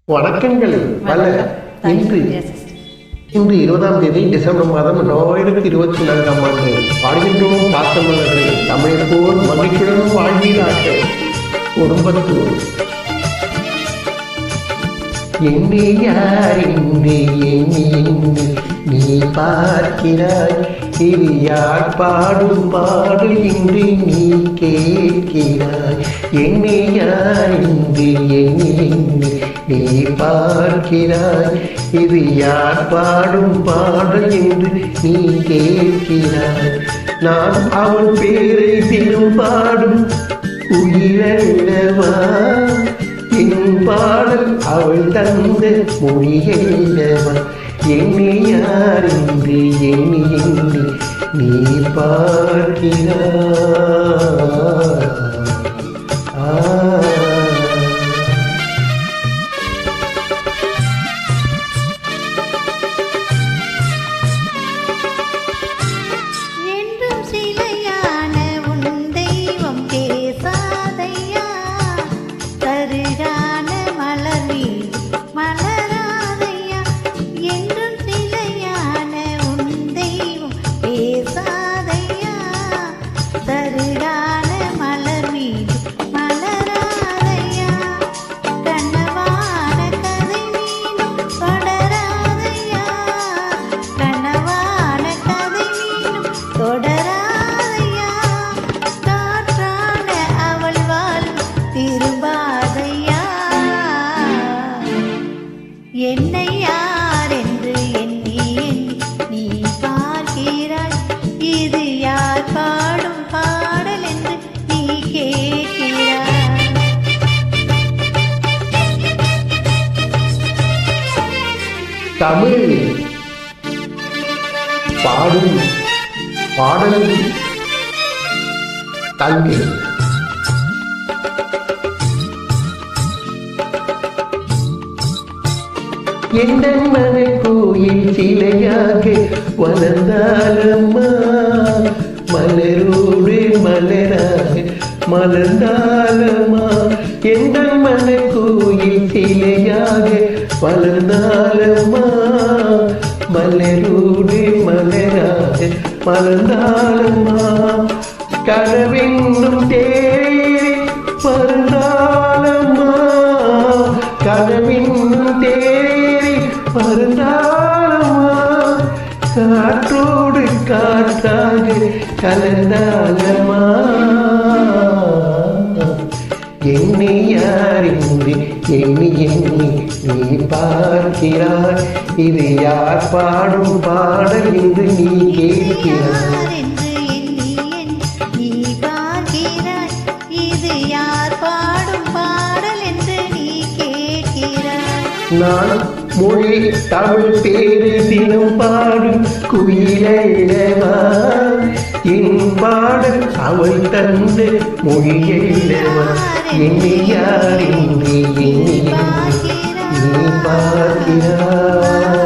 வணக்கங்கள் பல. இன்று 20ஆம் தேதி டிசம்பர் மாதம் 2024ஆம் ஆண்டு. பாடுகின்றோம் பாசமலர்களை தமிழ் போல் மகிழ்ச்சியுடன் வாழ்வீராக. குடும்பத்தோடு என்னை யார் என்று எண்ணி நீ பார்க்கிறாய். இது யார் பாடும் பாடல் என்று நீ கேட்கிறாய். என்னை யார் என்று எண்ணி நீ பார்க்கிறாய். இது யார் பாடும் பாடல் என்று நீ கேட்கிறாய். நான் அவள் பேரை தினம் பாடும் உயிரல்லவா. என் பாடல் அவள் தந்த மொழியல்லவா. என்னை யார் என்று எண்ணி நீ பார்க்கிறாய். என்னை யார் என்று எண்ணி நீ பார்க்கிறாய். இது யார் பாடும் பாடல் என்று நீ கேட்கிறாய். தமிழ் பாடும் பாடல் தங்கை எண்ணமன கோயில் சிலையாக வளர்ந்தாலம்மா. மலரோடு மலராக மலர்ந்தாலம்மா. எண்ணமன கோயில் சிலையாக வளர்ந்தாலம்மா. மலரோடு மலராக மலர்ந்தாலம்மா. கனவென்னும் தேடி பறந்தாலம்மா. கனவென்னும் தேடி பறந்தாலம்மா. காற்றோடு காற்றாக கலந்தாலம்மா. என்னை யார் என்று எண்ணி நீ பார்க்கிறாய். இது யார் பாடும் பாடல் என்று நீ கேட்கிறாய். நான் மொழி தமிழ் பேரு தினம் பாடும் குயிலல்லவா. என் பாடல் அவள் தந்த மொழியல்லவா. என்னை யார் என்று எண்ணி நீ பார்க்கிறாய்.